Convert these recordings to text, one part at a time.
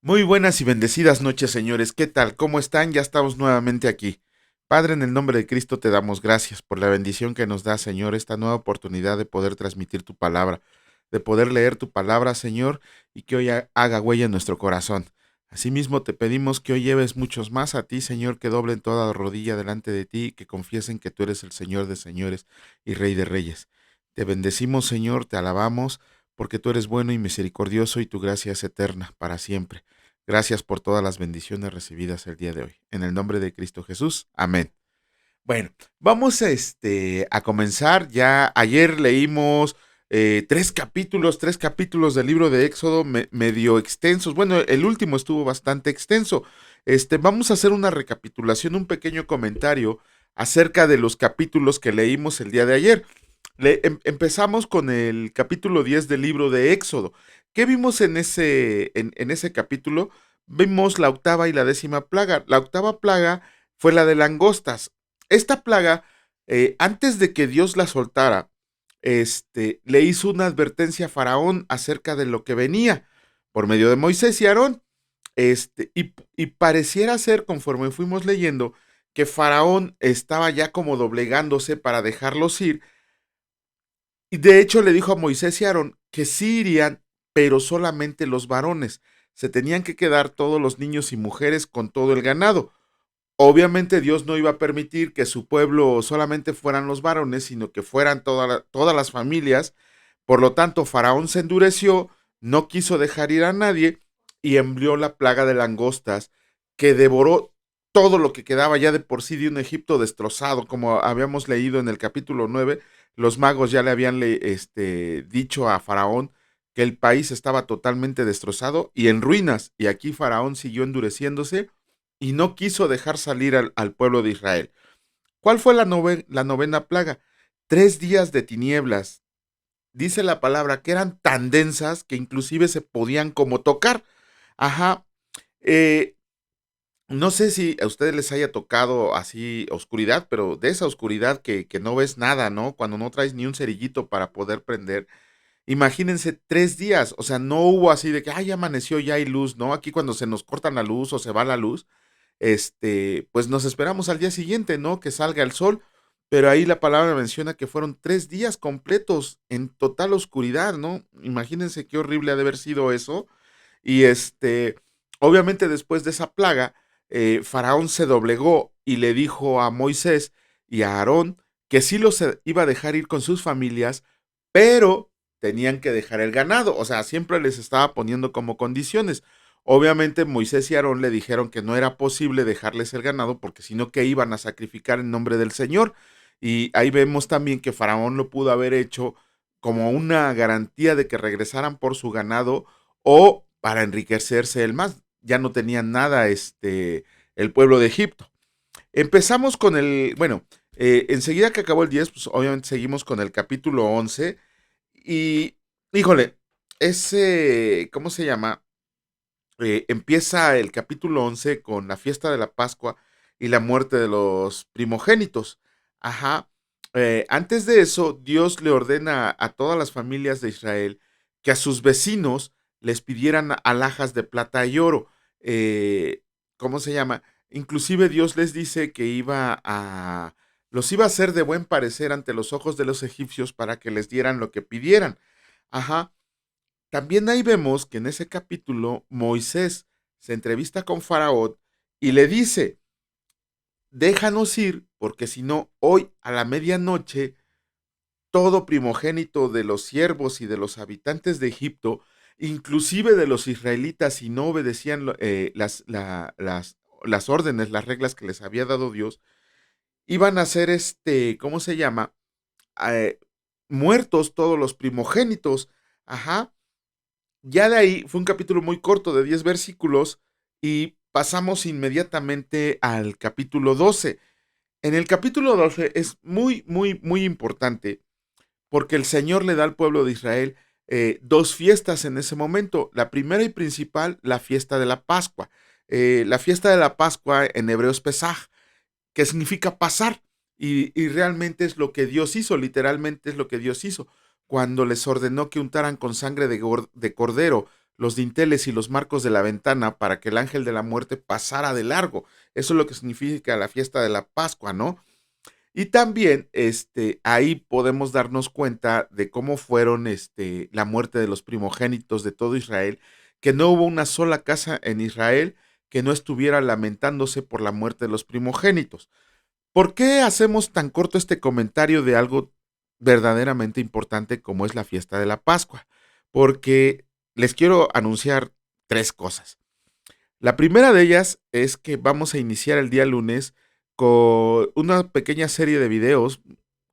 Muy buenas y bendecidas noches, señores. ¿Qué tal? ¿Cómo están? Ya estamos nuevamente aquí. Padre, en el nombre de Cristo te damos gracias por la bendición que nos da, Señor, esta nueva oportunidad de poder transmitir tu palabra, de poder leer tu palabra, Señor, y que hoy haga huella en nuestro corazón. Asimismo, te pedimos que hoy lleves muchos más a ti, Señor, que doblen toda rodilla delante de ti y que confiesen que tú eres el Señor de señores y Rey de reyes. Te bendecimos, Señor, te alabamos, porque tú eres bueno y misericordioso y tu gracia es eterna para siempre. Gracias por todas las bendiciones recibidas el día de hoy. En el nombre de Cristo Jesús. Amén. Bueno, vamos a comenzar. Ya ayer leímos tres capítulos del libro de Éxodo medio extensos. Bueno, el último estuvo bastante extenso. Vamos a hacer una recapitulación, un pequeño comentario acerca de los capítulos que leímos el día de ayer. Empezamos con el capítulo 10 del libro de Éxodo. ¿Qué vimos en ese capítulo? Vimos la octava y la décima plaga. La octava plaga fue la de langostas. Esta plaga, antes de que Dios la soltara, le hizo una advertencia a Faraón acerca de lo que venía por medio de Moisés y Aarón. Y pareciera ser, conforme fuimos leyendo, que Faraón estaba ya como doblegándose para dejarlos ir. Y de hecho le dijo a Moisés y Aarón que sí irían, pero solamente los varones. Se tenían que quedar todos los niños y mujeres con todo el ganado. Obviamente Dios no iba a permitir que su pueblo solamente fueran los varones, sino que fueran todas las familias. Por lo tanto, Faraón se endureció, no quiso dejar ir a nadie y envió la plaga de langostas que devoró todo lo que quedaba ya de por sí de un Egipto destrozado, como habíamos leído en el capítulo 9. Los magos ya le habían dicho a Faraón que el país estaba totalmente destrozado y en ruinas, y aquí Faraón siguió endureciéndose y no quiso dejar salir al pueblo de Israel. ¿Cuál fue la novena plaga? 3 días de tinieblas. Dice la palabra que eran tan densas que inclusive se podían como tocar. Ajá. Eh, no sé si a ustedes les haya tocado así oscuridad, pero de esa oscuridad que no ves nada, ¿no? Cuando no traes ni un cerillito para poder prender. Imagínense 3 días, o sea, no hubo así de que, ay, amaneció, ya hay luz, ¿no? Aquí cuando se nos corta la luz o se va la luz, pues nos esperamos al día siguiente, ¿no? Que salga el sol, pero ahí la palabra menciona que fueron 3 días completos en total oscuridad, ¿no? Imagínense qué horrible ha de haber sido eso. Y obviamente después de esa plaga, Faraón se doblegó y le dijo a Moisés y a Aarón que sí los iba a dejar ir con sus familias, pero tenían que dejar el ganado, o sea, siempre les estaba poniendo como condiciones. Obviamente Moisés y Aarón le dijeron que no era posible dejarles el ganado porque sino que iban a sacrificar en nombre del Señor. Y ahí vemos también que Faraón lo pudo haber hecho como una garantía de que regresaran por su ganado o para enriquecerse él más. Ya no tenían nada el pueblo de Egipto. Empezamos con enseguida que acabó el 10, pues obviamente seguimos con el capítulo 11 y, híjole, ¿cómo se llama? Empieza el capítulo 11 con la fiesta de la Pascua y la muerte de los primogénitos. Ajá. Antes de eso, Dios le ordena a todas las familias de Israel que a sus vecinos les pidieran alhajas de plata y oro. Eh, ¿Cómo se llama? Inclusive Dios les dice que los iba a hacer de buen parecer ante los ojos de los egipcios para que les dieran lo que pidieran. Ajá. También ahí vemos que en ese capítulo Moisés se entrevista con Faraón y le dice, déjanos ir, porque si no, hoy a la medianoche, todo primogénito de los siervos y de los habitantes de Egipto, inclusive de los israelitas, si no obedecían las órdenes, las reglas que les había dado Dios, iban a ser, ¿cómo se llama? Eh, Muertos todos los primogénitos. Ajá. Ya de ahí fue un capítulo muy corto de 10 versículos y pasamos inmediatamente al capítulo 12. En el capítulo 12 es muy, muy, muy importante porque el Señor le da al pueblo de Israel dos fiestas en ese momento. La primera y principal, la fiesta de la Pascua. La fiesta de la Pascua en hebreo es Pesaj, que significa pasar. Y realmente es lo que Dios hizo, literalmente es lo que Dios hizo. Cuando les ordenó que untaran con sangre de cordero los dinteles y los marcos de la ventana para que el ángel de la muerte pasara de largo. Eso es lo que significa la fiesta de la Pascua, ¿no? Y también ahí podemos darnos cuenta de cómo fueron la muerte de los primogénitos de todo Israel, que no hubo una sola casa en Israel que no estuviera lamentándose por la muerte de los primogénitos. ¿Por qué hacemos tan corto este comentario de algo verdaderamente importante como es la fiesta de la Pascua? Porque les quiero anunciar tres cosas. La primera de ellas es que vamos a iniciar el día lunes con una pequeña serie de videos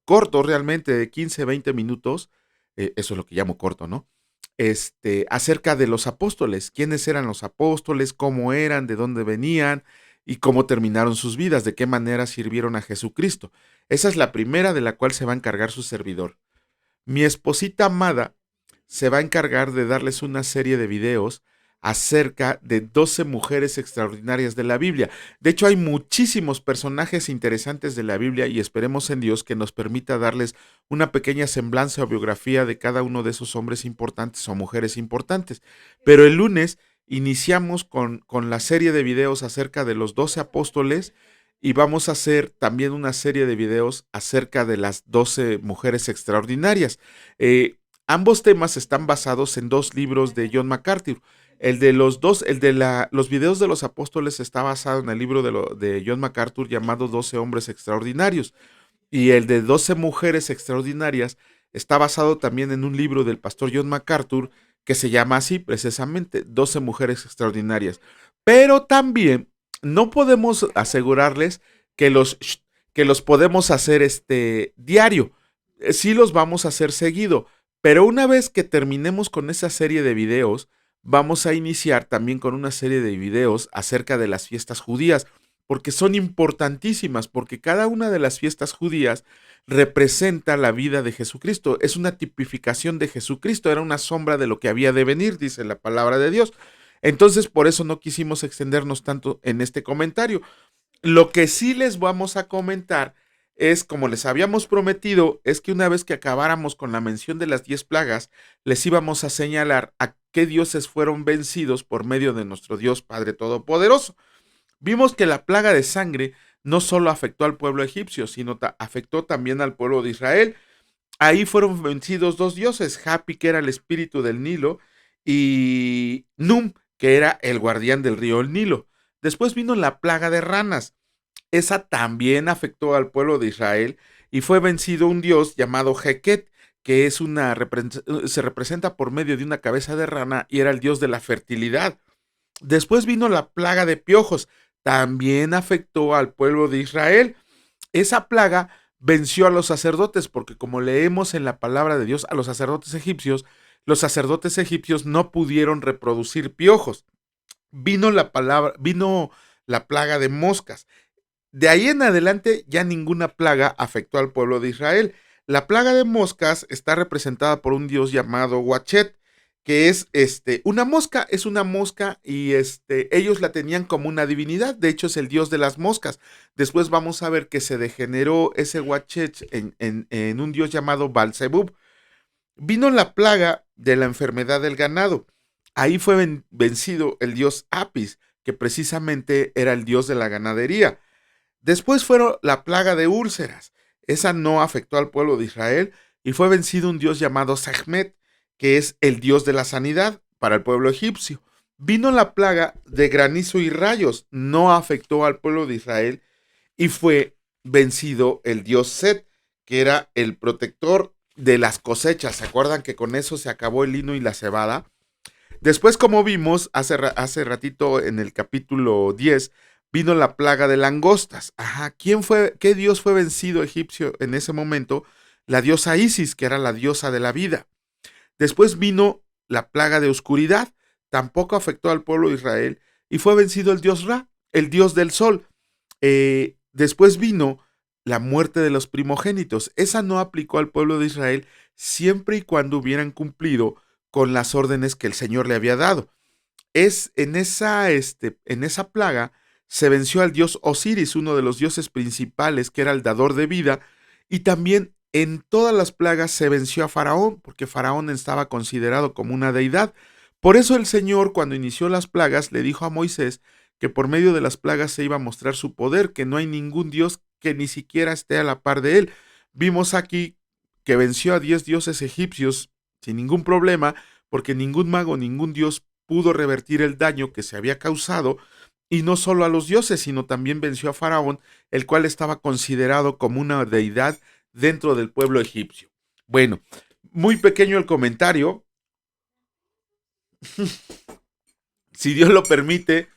cortos realmente de 15, 20 minutos, eso es lo que llamo corto, ¿no? Acerca de los apóstoles, quiénes eran los apóstoles, cómo eran, de dónde venían y cómo terminaron sus vidas, de qué manera sirvieron a Jesucristo. Esa es la primera de la cual se va a encargar su servidor. Mi esposita amada se va a encargar de darles una serie de videos acerca de 12 mujeres extraordinarias de la Biblia. De hecho, hay muchísimos personajes interesantes de la Biblia y esperemos en Dios que nos permita darles una pequeña semblanza o biografía de cada uno de esos hombres importantes o mujeres importantes. Pero el lunes iniciamos con la serie de videos acerca de los 12 apóstoles y vamos a hacer también una serie de videos acerca de las 12 mujeres extraordinarias. Ambos temas están basados en dos libros de John MacArthur. Los videos de los apóstoles está basado en el libro de John MacArthur llamado 12 hombres extraordinarios. Y el de 12 mujeres extraordinarias está basado también en un libro del pastor John MacArthur que se llama así precisamente, 12 mujeres extraordinarias. Pero también no podemos asegurarles que los podemos hacer diario. Sí los vamos a hacer seguido. Pero una vez que terminemos con esa serie de videos, vamos a iniciar también con una serie de videos acerca de las fiestas judías, porque son importantísimas, porque cada una de las fiestas judías representa la vida de Jesucristo, es una tipificación de Jesucristo, era una sombra de lo que había de venir, dice la palabra de Dios. Entonces, por eso no quisimos extendernos tanto en este comentario. Lo que sí les vamos a comentar es, como les habíamos prometido, es que una vez que acabáramos con la mención de las 10 plagas, les íbamos a señalar a qué dioses fueron vencidos por medio de nuestro Dios Padre Todopoderoso. Vimos que la plaga de sangre no solo afectó al pueblo egipcio, sino afectó también al pueblo de Israel. Ahí fueron vencidos dos dioses, Hapi, que era el espíritu del Nilo, y Num, que era el guardián del río el Nilo. Después vino la plaga de ranas. Esa también afectó al pueblo de Israel y fue vencido un dios llamado Heket, que se representa por medio de una cabeza de rana y era el dios de la fertilidad. Después vino la plaga de piojos, también afectó al pueblo de Israel. Esa plaga venció a los sacerdotes, porque como leemos en la palabra de Dios, a los sacerdotes egipcios no pudieron reproducir piojos. Vino la plaga de moscas. De ahí en adelante ya ninguna plaga afectó al pueblo de Israel. La plaga de moscas está representada por un dios llamado Huachet, que es es una mosca y ellos la tenían como una divinidad, de hecho es el dios de las moscas. Después vamos a ver que se degeneró ese Huachet en un dios llamado Balzebub. Vino la plaga de la enfermedad del ganado. Ahí fue vencido el dios Apis, que precisamente era el dios de la ganadería. Después fueron la plaga de úlceras. Esa no afectó al pueblo de Israel y fue vencido un dios llamado Sahmet, que es el dios de la sanidad para el pueblo egipcio. Vino la plaga de granizo y rayos, no afectó al pueblo de Israel y fue vencido el dios Set, que era el protector de las cosechas. ¿Se acuerdan que con eso se acabó el lino y la cebada? Después, como vimos hace ratito en el capítulo 10, vino la plaga de langostas. Ajá, ¿qué dios fue vencido egipcio en ese momento? La diosa Isis, que era la diosa de la vida. Después vino la plaga de oscuridad, tampoco afectó al pueblo de Israel, y fue vencido el dios Ra, el dios del sol. Después vino la muerte de los primogénitos. Esa no aplicó al pueblo de Israel siempre y cuando hubieran cumplido con las órdenes que el Señor le había dado. En esa plaga se venció al dios Osiris, uno de los dioses principales, que era el dador de vida, y también en todas las plagas se venció a Faraón, porque Faraón estaba considerado como una deidad. Por eso el Señor, cuando inició las plagas, le dijo a Moisés que por medio de las plagas se iba a mostrar su poder, que no hay ningún Dios que ni siquiera esté a la par de él. Vimos aquí que venció a 10 dioses egipcios sin ningún problema, porque ningún mago, ningún dios pudo revertir el daño que se había causado, y no solo a los dioses, sino también venció a Faraón, el cual estaba considerado como una deidad dentro del pueblo egipcio. Bueno, muy pequeño el comentario. Si Dios lo permite,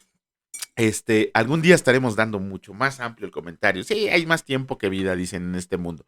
algún día estaremos dando mucho más amplio el comentario. Sí, hay más tiempo que vida, dicen en este mundo.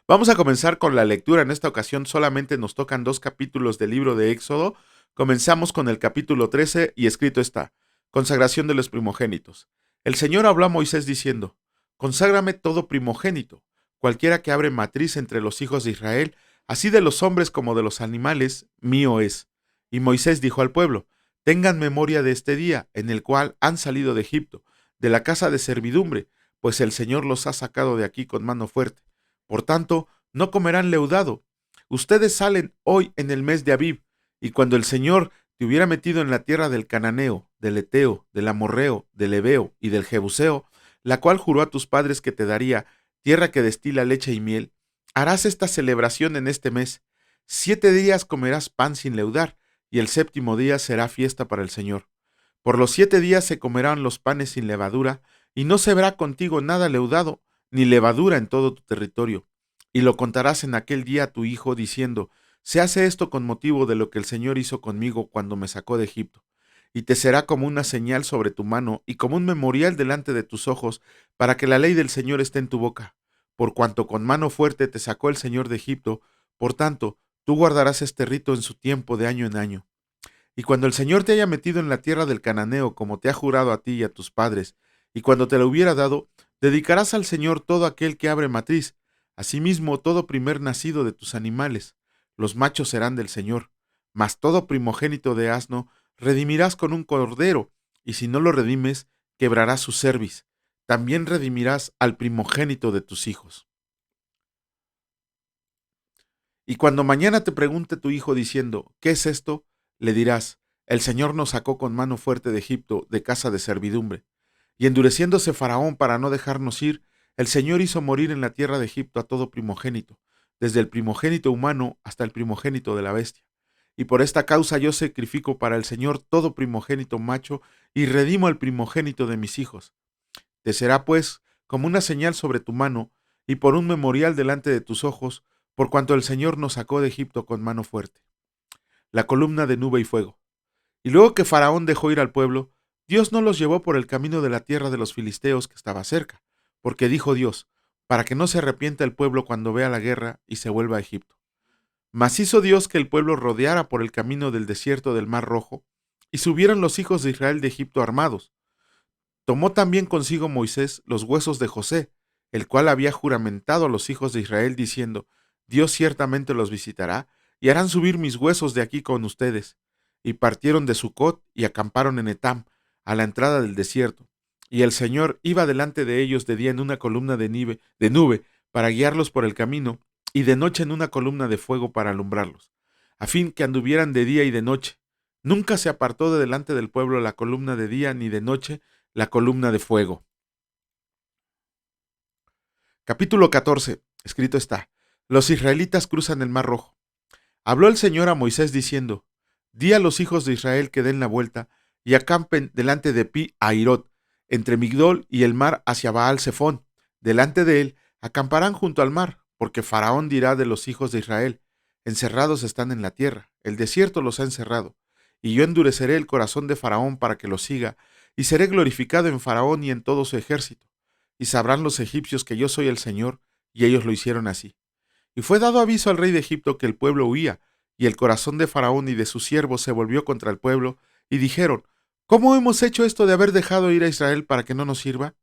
Vamos a comenzar con la lectura. En esta ocasión solamente nos tocan 2 capítulos del libro de Éxodo. Comenzamos con el capítulo 13 y escrito está: consagración de los primogénitos. El Señor habló a Moisés diciendo: conságrame todo primogénito, cualquiera que abre matriz entre los hijos de Israel, así de los hombres como de los animales, mío es. Y Moisés dijo al pueblo: tengan memoria de este día en el cual han salido de Egipto, de la casa de servidumbre, pues el Señor los ha sacado de aquí con mano fuerte. Por tanto, no comerán leudado. Ustedes salen hoy en el mes de Abib, y cuando el Señor te hubiera metido en la tierra del Cananeo, del Eteo, del Amorreo, del Ebeo y del Jebuseo, la cual juró a tus padres que te daría, tierra que destila leche y miel, harás esta celebración en este mes. 7 días comerás pan sin leudar, y el 7º día será fiesta para el Señor. Por los 7 días se comerán los panes sin levadura, y no se verá contigo nada leudado, ni levadura en todo tu territorio. Y lo contarás en aquel día a tu hijo, diciendo: se hace esto con motivo de lo que el Señor hizo conmigo cuando me sacó de Egipto. Y te será como una señal sobre tu mano, y como un memorial delante de tus ojos, para que la ley del Señor esté en tu boca. Por cuanto con mano fuerte te sacó el Señor de Egipto, por tanto, tú guardarás este rito en su tiempo de año en año. Y cuando el Señor te haya metido en la tierra del Cananeo, como te ha jurado a ti y a tus padres, y cuando te lo hubiera dado, dedicarás al Señor todo aquel que abre matriz, asimismo todo primer nacido de tus animales. Los machos serán del Señor, mas todo primogénito de asno redimirás con un cordero, y si no lo redimes, quebrarás su cerviz. También redimirás al primogénito de tus hijos. Y cuando mañana te pregunte tu hijo diciendo: ¿qué es esto?, le dirás: el Señor nos sacó con mano fuerte de Egipto, de casa de servidumbre. Y endureciéndose Faraón para no dejarnos ir, el Señor hizo morir en la tierra de Egipto a todo primogénito, desde el primogénito humano hasta el primogénito de la bestia. Y por esta causa yo sacrifico para el Señor todo primogénito macho, y redimo al primogénito de mis hijos. Te será, pues, como una señal sobre tu mano, y por un memorial delante de tus ojos, por cuanto el Señor nos sacó de Egipto con mano fuerte. La columna de nube y fuego. Y luego que Faraón dejó ir al pueblo, Dios no los llevó por el camino de la tierra de los filisteos que estaba cerca, porque dijo Dios: para que no se arrepienta el pueblo cuando vea la guerra y se vuelva a Egipto. Mas hizo Dios que el pueblo rodeara por el camino del desierto del Mar Rojo, y subieron los hijos de Israel de Egipto armados. Tomó también consigo Moisés los huesos de José, el cual había juramentado a los hijos de Israel, diciendo: Dios ciertamente los visitará, y harán subir mis huesos de aquí con ustedes. Y partieron de Sucot y acamparon en Etam, a la entrada del desierto. Y el Señor iba delante de ellos de día en una columna de nube para guiarlos por el camino, y de noche en una columna de fuego para alumbrarlos, a fin que anduvieran de día y de noche. Nunca se apartó de delante del pueblo la columna de día ni de noche la columna de fuego. Capítulo 14. Escrito está: los israelitas cruzan el Mar Rojo. Habló el Señor a Moisés diciendo: di a los hijos de Israel que den la vuelta y acampen delante de Pi Hairot, entre Migdol y el mar hacia Baal Zephón. Delante de él acamparán junto al mar, porque Faraón dirá de los hijos de Israel: encerrados están en la tierra, el desierto los ha encerrado. Y yo endureceré el corazón de Faraón para que los siga, y seré glorificado en Faraón y en todo su ejército. Y sabrán los egipcios que yo soy el Señor, y ellos lo hicieron así. Y fue dado aviso al rey de Egipto que el pueblo huía, y el corazón de Faraón y de sus siervos se volvió contra el pueblo, y dijeron: ¿cómo hemos hecho esto de haber dejado ir a Israel para que no nos sirva?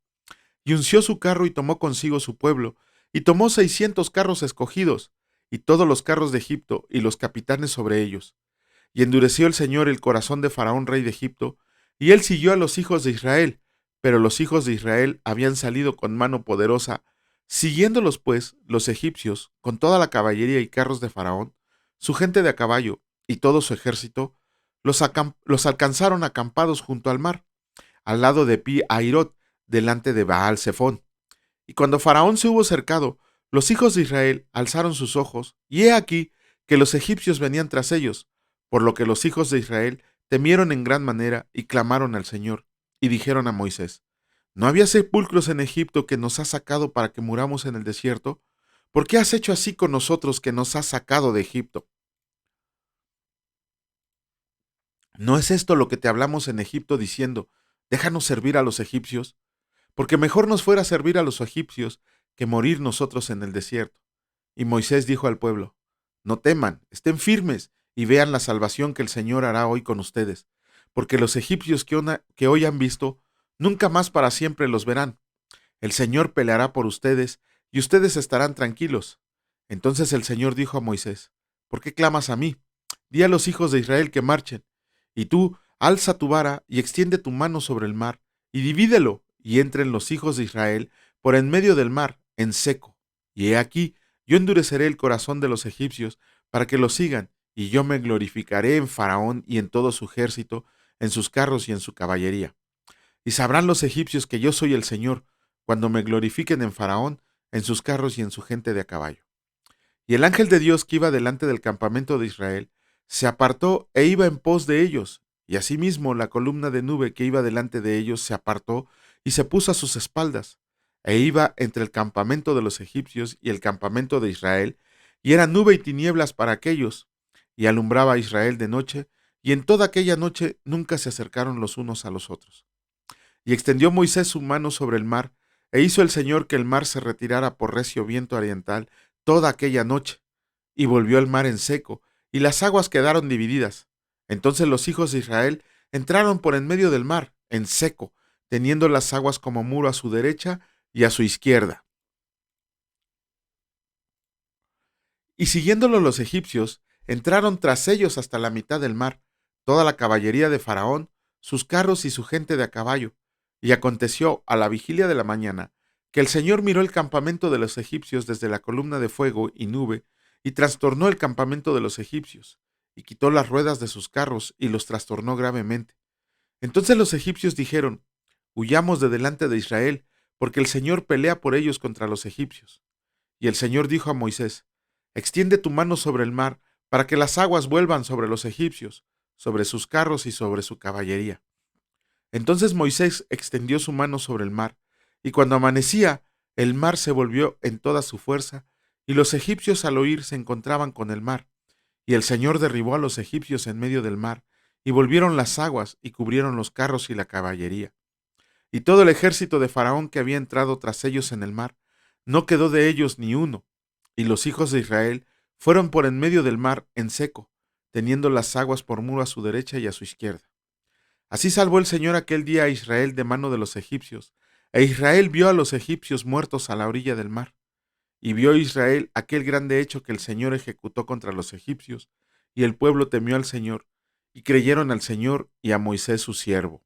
Y unció su carro y tomó consigo su pueblo, y tomó 600 carros escogidos, y todos los carros de Egipto, y los capitanes sobre ellos. Y endureció el Señor el corazón de Faraón rey de Egipto, y él siguió a los hijos de Israel, pero los hijos de Israel habían salido con mano poderosa. Siguiéndolos pues los egipcios, con toda la caballería y carros de Faraón, su gente de a caballo y todo su ejército, los alcanzaron acampados junto al mar, al lado de Pi Airot, delante de Baal Zephón. Y cuando Faraón se hubo cercado, los hijos de Israel alzaron sus ojos, y he aquí que los egipcios venían tras ellos, por lo que los hijos de Israel temieron en gran manera y clamaron al Señor, y dijeron a Moisés: ¿No había sepulcros en Egipto que nos has sacado para que muramos en el desierto? ¿Por qué has hecho así con nosotros que nos has sacado de Egipto? ¿No es esto lo que te hablamos en Egipto diciendo: déjanos servir a los egipcios? Porque mejor nos fuera servir a los egipcios que morir nosotros en el desierto. Y Moisés dijo al pueblo: no teman, estén firmes y vean la salvación que el Señor hará hoy con ustedes, porque los egipcios que hoy han visto, nunca más para siempre los verán. El Señor peleará por ustedes y ustedes estarán tranquilos. Entonces el Señor dijo a Moisés: ¿por qué clamas a mí? Di a los hijos de Israel que marchen. Y tú, alza tu vara y extiende tu mano sobre el mar, y divídelo, y entren los hijos de Israel por en medio del mar, en seco. Y he aquí, yo endureceré el corazón de los egipcios para que los sigan, y yo me glorificaré en Faraón y en todo su ejército, en sus carros y en su caballería. Y sabrán los egipcios que yo soy el Señor, cuando me glorifiquen en Faraón, en sus carros y en su gente de a caballo. Y el ángel de Dios que iba delante del campamento de Israel se apartó e iba en pos de ellos, y asimismo la columna de nube que iba delante de ellos se apartó y se puso a sus espaldas, e iba entre el campamento de los egipcios y el campamento de Israel, y era nube y tinieblas para aquellos, y alumbraba a Israel de noche, y en toda aquella noche nunca se acercaron los unos a los otros. Y extendió Moisés su mano sobre el mar, e hizo el Señor que el mar se retirara por recio viento oriental toda aquella noche, y volvió el mar en seco, y las aguas quedaron divididas. Entonces los hijos de Israel entraron por en medio del mar, en seco, teniendo las aguas como muro a su derecha y a su izquierda. Y siguiéndolo los egipcios, entraron tras ellos hasta la mitad del mar, toda la caballería de Faraón, sus carros y su gente de a caballo. Y aconteció a la vigilia de la mañana, que el Señor miró el campamento de los egipcios desde la columna de fuego y nube, y trastornó el campamento de los egipcios, y quitó las ruedas de sus carros, y los trastornó gravemente. Entonces los egipcios dijeron: huyamos de delante de Israel, porque el Señor pelea por ellos contra los egipcios. Y el Señor dijo a Moisés: extiende tu mano sobre el mar, para que las aguas vuelvan sobre los egipcios, sobre sus carros y sobre su caballería. Entonces Moisés extendió su mano sobre el mar, y cuando amanecía, el mar se volvió en toda su fuerza, y los egipcios al oír se encontraban con el mar. Y el Señor derribó a los egipcios en medio del mar, y volvieron las aguas, y cubrieron los carros y la caballería. Y todo el ejército de Faraón que había entrado tras ellos en el mar, no quedó de ellos ni uno. Y los hijos de Israel fueron por en medio del mar en seco, teniendo las aguas por muro a su derecha y a su izquierda. Así salvó el Señor aquel día a Israel de mano de los egipcios, e Israel vio a los egipcios muertos a la orilla del mar. Y vio Israel aquel grande hecho que el Señor ejecutó contra los egipcios, y el pueblo temió al Señor, y creyeron al Señor y a Moisés su siervo.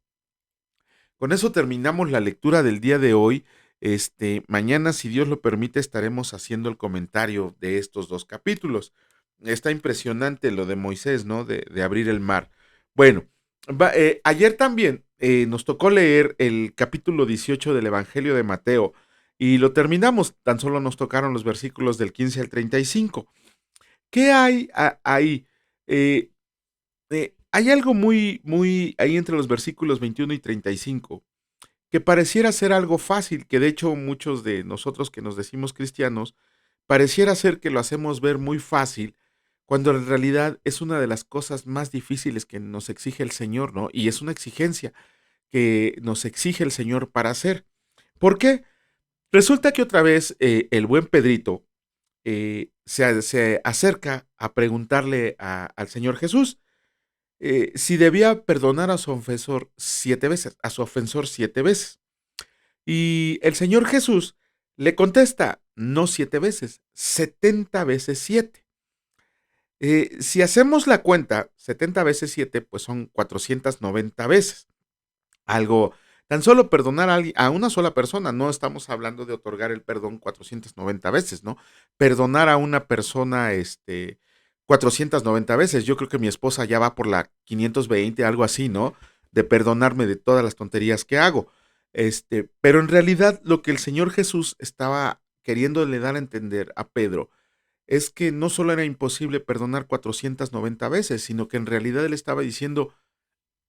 Con eso terminamos la lectura del día de hoy. Mañana, si Dios lo permite, estaremos haciendo el comentario de estos dos capítulos. Está impresionante lo de Moisés, ¿no? De abrir el mar. Bueno, ayer también nos tocó leer el capítulo 18 del Evangelio de Mateo y lo terminamos. Tan solo nos tocaron los versículos del 15 al 35. ¿Qué hay ahí? Hay algo muy ahí entre los versículos 21 y 35 que pareciera ser algo fácil, que de hecho muchos de nosotros que nos decimos cristianos, pareciera ser que lo hacemos ver muy fácil, cuando en realidad es una de las cosas más difíciles que nos exige el Señor, ¿no? Y es una exigencia que nos exige el Señor para hacer. ¿Por qué? Resulta que otra vez el buen Pedrito se acerca a preguntarle al Señor Jesús si debía perdonar a su ofensor 7 veces, a su ofensor 7 veces. Y el Señor Jesús le contesta: no 7 veces, 70 veces 7. Si hacemos la cuenta, 70 veces 7, pues son 490 veces. Algo, tan solo perdonar a una sola persona, no estamos hablando de otorgar el perdón 490 veces, ¿no? Perdonar a una persona, 490 veces. Yo creo que mi esposa ya va por la 520, algo así, ¿no? De perdonarme de todas las tonterías que hago. Pero en realidad lo que el Señor Jesús estaba queriéndole dar a entender a Pedro es que no solo era imposible perdonar 490 veces, sino que en realidad él estaba diciendo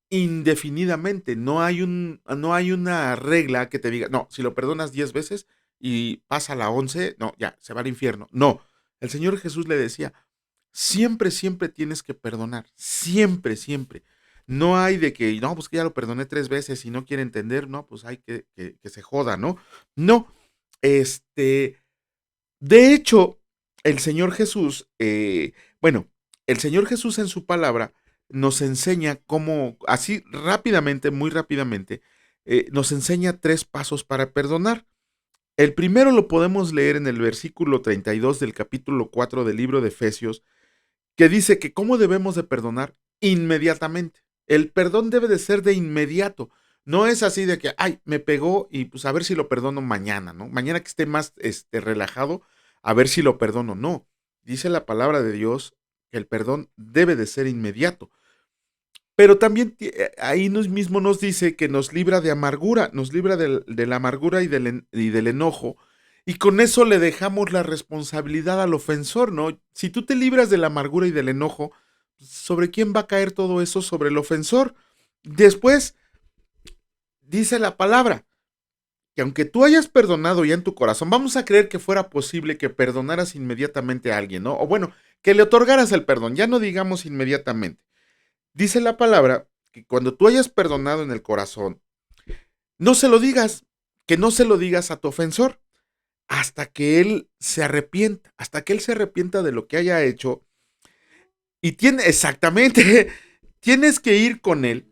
indefinidamente. No hay una regla que te diga, no, si lo perdonas 10 veces y pasa la 11, no, ya, se va al infierno. No, el Señor Jesús le decía, siempre, siempre tienes que perdonar, siempre, siempre. No hay de que, no, pues que ya lo perdoné 3 veces y no quiere entender, no, pues hay que se joda, ¿no? No, este, de hecho, el Señor Jesús, bueno, el Señor Jesús en su palabra nos enseña cómo, así rápidamente, muy rápidamente, nos enseña 3 pasos para perdonar. El primero lo podemos leer en el versículo 32 del capítulo 4 del libro de Efesios, que dice que cómo debemos de perdonar inmediatamente. El perdón debe de ser de inmediato. No es así de que, ay, me pegó y pues a ver si lo perdono mañana, ¿no? Mañana que esté más relajado, a ver si lo perdono. No. Dice la palabra de Dios que el perdón debe de ser inmediato. Pero también ahí mismo nos dice que nos libra de amargura, nos libra de la amargura y del enojo, y con eso le dejamos la responsabilidad al ofensor, ¿no? Si tú te libras de la amargura y del enojo, ¿sobre quién va a caer todo eso? Sobre el ofensor. Después dice la palabra que aunque tú hayas perdonado ya en tu corazón, vamos a creer que fuera posible que perdonaras inmediatamente a alguien, ¿no? O bueno, que le otorgaras el perdón, ya no digamos inmediatamente. Dice la palabra que cuando tú hayas perdonado en el corazón, no se lo digas, que no se lo digas a tu ofensor, hasta que él se arrepienta, hasta que él se arrepienta de lo que haya hecho. Y tiene, exactamente, tienes que ir con él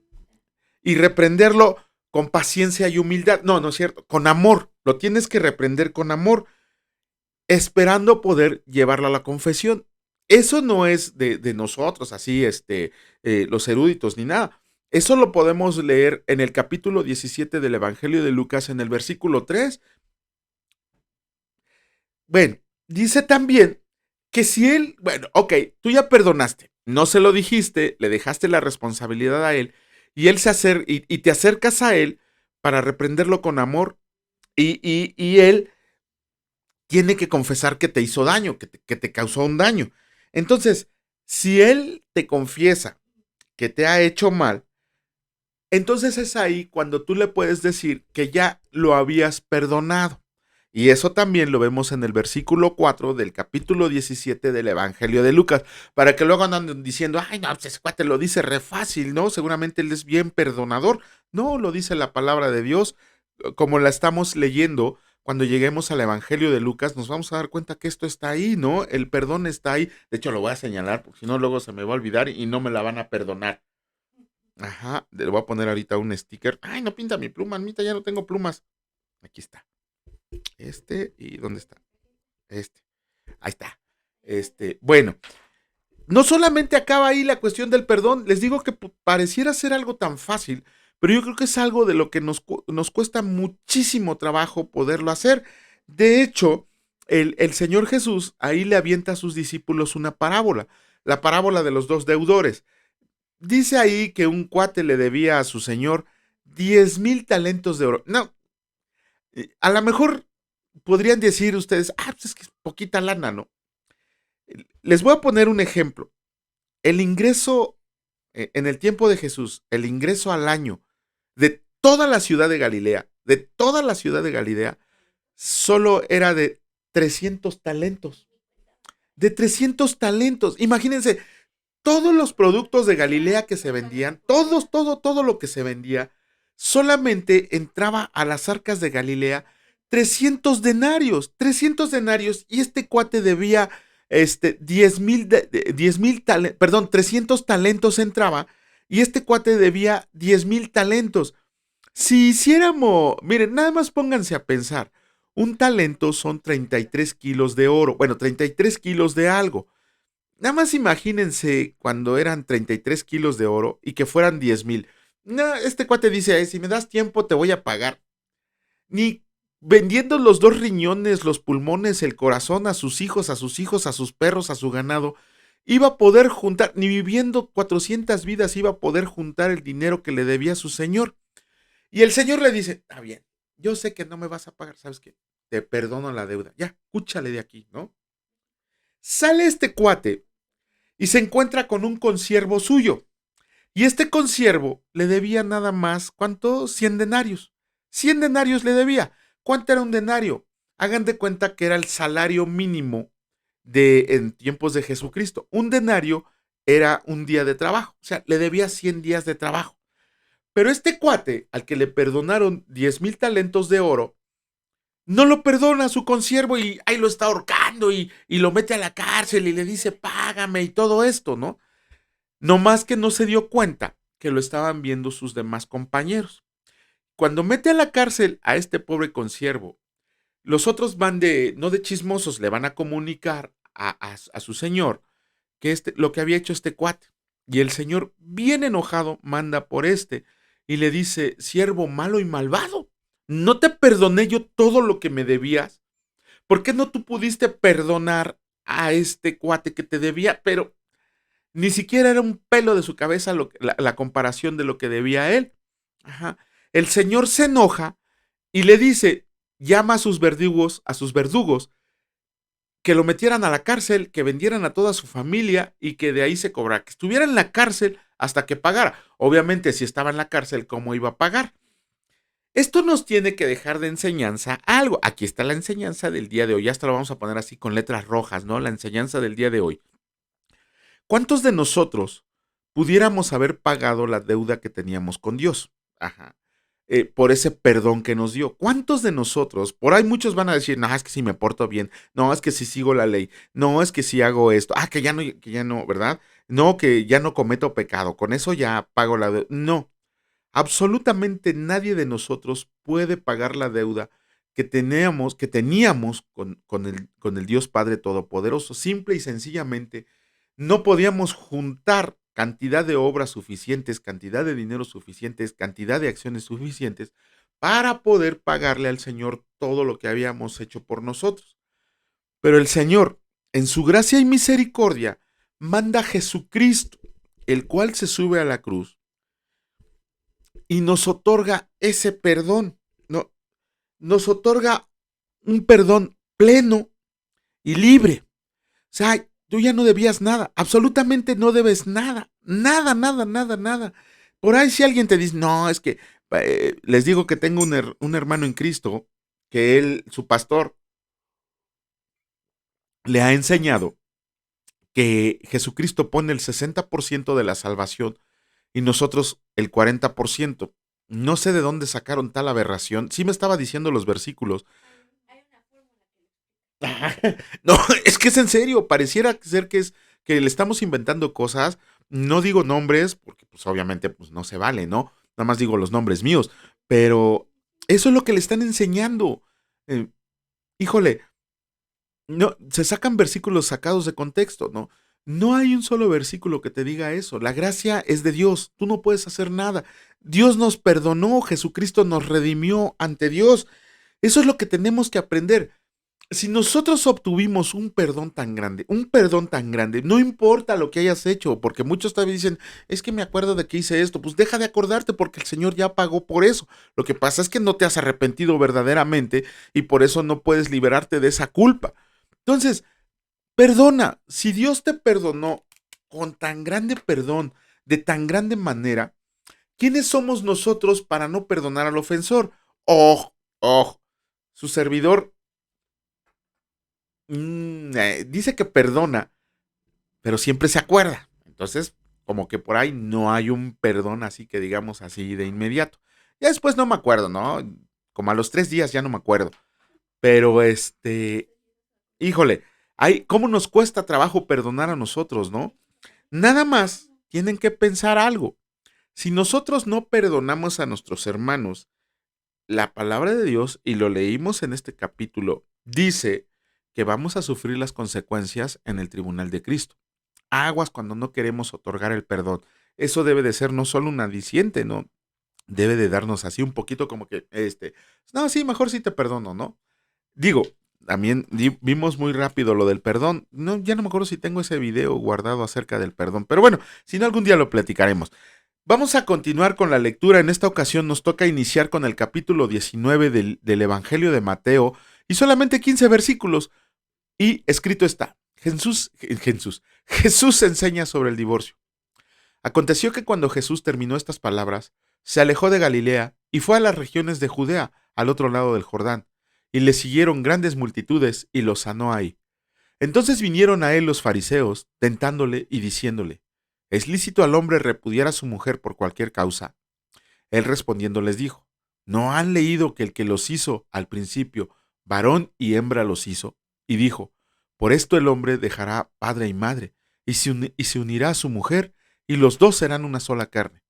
y reprenderlo con paciencia y humildad. No, no es cierto, con amor. Lo tienes que reprender con amor, esperando poder llevarlo a la confesión. Eso no es de nosotros, así, los eruditos ni nada. Eso lo podemos leer en el capítulo 17 del Evangelio de Lucas, en el versículo 3. Bueno, dice también que si él, bueno, ok, tú ya perdonaste, no se lo dijiste, le dejaste la responsabilidad a él, y él y te acercas a él para reprenderlo con amor, y él tiene que confesar que te hizo daño, que te causó un daño. Entonces, si él te confiesa que te ha hecho mal, entonces es ahí cuando tú le puedes decir que ya lo habías perdonado. Y eso también lo vemos en el versículo 4 del capítulo 17 del Evangelio de Lucas, para que luego andan diciendo, ay, no, pues ese cuate lo dice re fácil, ¿no? Seguramente él es bien perdonador. No, lo dice la palabra de Dios, como la estamos leyendo. Cuando lleguemos al Evangelio de Lucas, nos vamos a dar cuenta que esto está ahí, ¿no? El perdón está ahí. De hecho, lo voy a señalar, porque si no, luego se me va a olvidar y no me la van a perdonar. Ajá, le voy a poner ahorita un sticker. Ay, no pinta mi pluma, Almita, ya no tengo plumas. Aquí está. ¿Y dónde está? Este. Ahí está. Bueno, no solamente acaba ahí la cuestión del perdón, les digo que pareciera ser algo tan fácil, pero yo creo que es algo de lo que nos cuesta muchísimo trabajo poderlo hacer. De hecho, el Señor Jesús ahí le avienta a sus discípulos una parábola, la parábola de los dos deudores. Dice ahí que un cuate le debía a su señor 10,000 talentos de oro. No, a lo mejor podrían decir ustedes, pues es que es poquita lana, ¿no? Les voy a poner un ejemplo. El ingreso, en el tiempo de Jesús, el ingreso al año de toda la ciudad de Galilea, solo era de 300 talentos. De 300 talentos. Imagínense, todos los productos de Galilea que se vendían, todo lo que se vendía, solamente entraba a las arcas de Galilea 300 denarios, y este cuate debía 300 talentos entraba, y este cuate debía 10,000 talentos. Si hiciéramos, miren, nada más pónganse a pensar, un talento son 33 kilos de oro, bueno, 33 kilos de algo. Nada más imagínense cuando eran 33 kilos de oro y que fueran 10,000. No, este cuate dice, si me das tiempo te voy a pagar. Ni vendiendo los 2 riñones, los pulmones, el corazón a sus hijos, a sus perros, a su ganado, iba a poder juntar, ni viviendo 400 vidas iba a poder juntar el dinero que le debía a su señor. Y el señor le dice, está bien, yo sé que no me vas a pagar, ¿sabes qué? Te perdono la deuda, ya, escúchale de aquí, ¿no? Sale este cuate y se encuentra con un consiervo suyo. Y este consiervo le debía nada más, ¿cuánto? 100 denarios. 100 denarios le debía. ¿Cuánto era un denario? Hagan de cuenta que era el salario mínimo en tiempos de Jesucristo. Un denario era un día de trabajo, o sea, le debía 100 días de trabajo. Pero este cuate, al que le perdonaron 10,000 talentos de oro, no lo perdona a su consiervo y ahí lo está ahorcando y lo mete a la cárcel y le dice, págame y todo esto, ¿no? No más que no se dio cuenta que lo estaban viendo sus demás compañeros. Cuando mete a la cárcel a este pobre consiervo, los otros van no de chismosos, le van a comunicar a su señor que lo que había hecho este cuate. Y el señor, bien enojado, manda por y le dice, siervo malo y malvado, ¿no te perdoné yo todo lo que me debías? ¿Por qué no tú pudiste perdonar a este cuate que te debía? Pero ni siquiera era un pelo de su cabeza la comparación de lo que debía a él. Ajá. El señor se enoja y le dice, llama a sus verdugos, que lo metieran a la cárcel, que vendieran a toda su familia y que de ahí se cobrara, que estuviera en la cárcel hasta que pagara. Obviamente, si estaba en la cárcel, ¿cómo iba a pagar? Esto nos tiene que dejar de enseñanza algo. Aquí está la enseñanza del día de hoy. Ya hasta lo vamos a poner así con letras rojas, ¿no? La enseñanza del día de hoy. ¿Cuántos de nosotros pudiéramos haber pagado la deuda que teníamos con Dios? Ajá. Por ese perdón que nos dio. ¿Cuántos de nosotros? Por ahí muchos van a decir, no, es que si me porto bien, no, es que si sigo la ley, no, es que si hago esto, que ya no, ¿verdad? No, que ya no cometo pecado, con eso ya pago la deuda. No, absolutamente nadie de nosotros puede pagar la deuda que teníamos con el Dios Padre Todopoderoso. Simple y sencillamente, no podíamos juntar cantidad de obras suficientes, cantidad de dinero suficientes, cantidad de acciones suficientes para poder pagarle al Señor todo lo que habíamos hecho por nosotros. Pero el Señor, en su gracia y misericordia, manda a Jesucristo, el cual se sube a la cruz y nos otorga ese perdón, no, nos otorga un perdón pleno y libre. O sea, tú ya no debías nada, absolutamente no debes nada, nada, nada, nada, nada. Por ahí si alguien te dice, no, es que les digo que tengo un hermano en Cristo, que él, su pastor, le ha enseñado que Jesucristo pone el 60% de la salvación y nosotros el 40%. No sé de dónde sacaron tal aberración. Sí me estaba diciendo los versículos. No, es que es en serio, pareciera ser que es que le estamos inventando cosas. No digo nombres, porque pues obviamente pues no se vale, ¿no? Nada más digo los nombres míos, pero eso es lo que le están enseñando. Eh, híjole, no, se sacan versículos sacados de contexto, ¿no? No hay un solo versículo que te diga eso. La gracia es de Dios, tú no puedes hacer nada. Dios nos perdonó, Jesucristo nos redimió ante Dios. Eso es lo que tenemos que aprender. Si nosotros obtuvimos un perdón tan grande, no importa lo que hayas hecho, porque muchos también dicen, es que me acuerdo de que hice esto, pues deja de acordarte porque el Señor ya pagó por eso. Lo que pasa es que no te has arrepentido verdaderamente y por eso no puedes liberarte de esa culpa. Entonces, perdona, si Dios te perdonó con tan grande perdón, de tan grande manera, ¿quiénes somos nosotros para no perdonar al ofensor? Oh, oh, su servidor dice que perdona, pero siempre se acuerda. Entonces, como que por ahí no hay un perdón así que digamos así de inmediato. Ya después no me acuerdo, ¿no? Como a los 3 días ya no me acuerdo. Pero híjole, ¿cómo nos cuesta trabajo perdonar a nosotros, no? Nada más tienen que pensar algo. Si nosotros no perdonamos a nuestros hermanos, la palabra de Dios, y lo leímos en este capítulo, dice que vamos a sufrir las consecuencias en el tribunal de Cristo. Aguas cuando no queremos otorgar el perdón. Eso debe de ser no solo un aliciente, ¿no? Debe de darnos así un poquito como que, no, sí, mejor sí te perdono, ¿no? Digo, también vimos muy rápido lo del perdón. No, ya no me acuerdo si tengo ese video guardado acerca del perdón, pero bueno, si no algún día lo platicaremos. Vamos a continuar con la lectura. En esta ocasión nos toca iniciar con el capítulo 19 del Evangelio de Mateo y solamente 15 versículos. Y escrito está, Jesús enseña sobre el divorcio. Aconteció que cuando Jesús terminó estas palabras, se alejó de Galilea y fue a las regiones de Judea, al otro lado del Jordán, y le siguieron grandes multitudes y los sanó ahí. Entonces vinieron a él los fariseos, tentándole y diciéndole, ¿es lícito al hombre repudiar a su mujer por cualquier causa? Él respondiendo les dijo, ¿no han leído que el que los hizo al principio, varón y hembra los hizo? Y dijo, por esto el hombre dejará padre y madre, y se unirá a su mujer, y los dos serán una sola carne.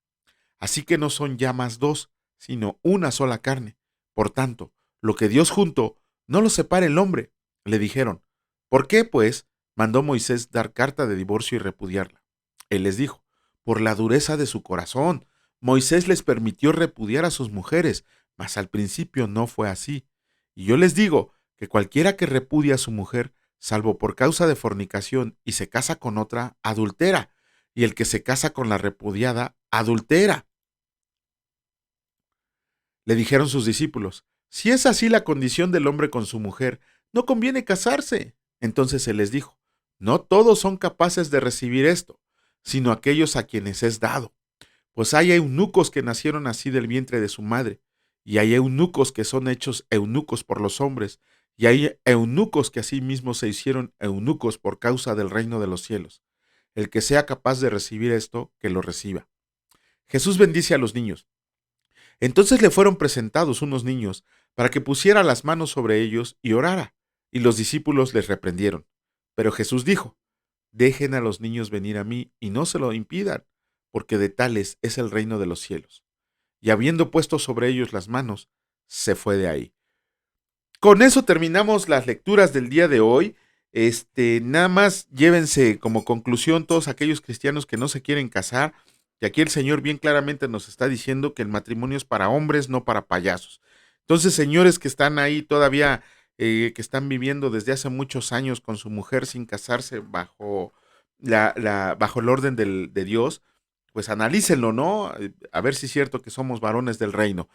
Así que no son ya más dos, sino una sola carne. Por tanto, lo que Dios juntó, no lo separe el hombre. Le dijeron, ¿por qué, pues, mandó Moisés dar carta de divorcio y repudiarla? Él les dijo, por la dureza de su corazón. Moisés les permitió repudiar a sus mujeres, mas al principio no fue así. Y yo les digo que cualquiera que repudia a su mujer, salvo por causa de fornicación, y se casa con otra, adultera, y el que se casa con la repudiada, adultera. Le dijeron sus discípulos, si es así la condición del hombre con su mujer, no conviene casarse. Entonces él les dijo, no todos son capaces de recibir esto, sino aquellos a quienes es dado. Pues hay eunucos que nacieron así del vientre de su madre, y hay eunucos que son hechos eunucos por los hombres, y hay eunucos que asimismo se hicieron eunucos por causa del reino de los cielos. El que sea capaz de recibir esto, que lo reciba. Jesús bendice a los niños. Entonces le fueron presentados unos niños para que pusiera las manos sobre ellos y orara, y los discípulos les reprendieron. Pero Jesús dijo, dejen a los niños venir a mí y no se lo impidan, porque de tales es el reino de los cielos. Y habiendo puesto sobre ellos las manos, se fue de ahí. Con eso terminamos las lecturas del día de hoy. Nada más llévense como conclusión todos aquellos cristianos que no se quieren casar, que aquí el Señor bien claramente nos está diciendo que el matrimonio es para hombres, no para payasos. Entonces, señores que están ahí todavía, que están viviendo desde hace muchos años con su mujer sin casarse bajo bajo el orden de Dios, pues analícenlo, ¿no? A ver si es cierto que somos varones del reino.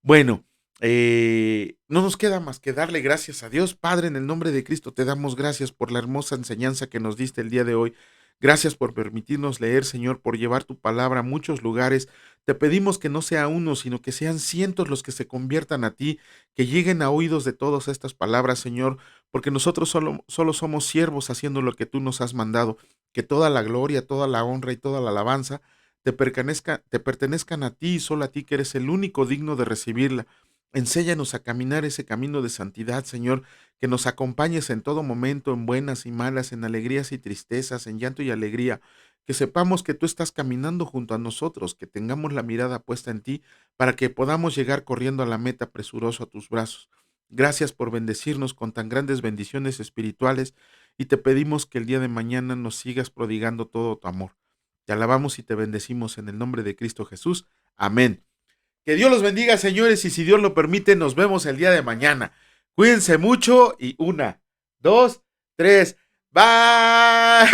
Bueno, no nos queda más que darle gracias a Dios. Padre, en el nombre de Cristo te damos gracias por la hermosa enseñanza que nos diste el día de hoy. Gracias por permitirnos leer, Señor, por llevar tu palabra a muchos lugares. Te pedimos que no sea uno, sino que sean cientos los que se conviertan a ti, que lleguen a oídos de todas estas palabras, Señor, porque nosotros solo somos siervos haciendo lo que tú nos has mandado. Que toda la gloria, toda la honra y toda la alabanza te pertenezcan a ti y solo a ti, que eres el único digno de recibirla. Enséñanos a caminar ese camino de santidad, Señor, que nos acompañes en todo momento, en buenas y malas, en alegrías y tristezas, en llanto y alegría, que sepamos que tú estás caminando junto a nosotros, que tengamos la mirada puesta en ti, para que podamos llegar corriendo a la meta presuroso a tus brazos. Gracias por bendecirnos con tan grandes bendiciones espirituales y te pedimos que el día de mañana nos sigas prodigando todo tu amor. Te alabamos y te bendecimos en el nombre de Cristo Jesús. Amén. Que Dios los bendiga, señores, y si Dios lo permite, nos vemos el día de mañana. Cuídense mucho y 1, 2, 3, bye.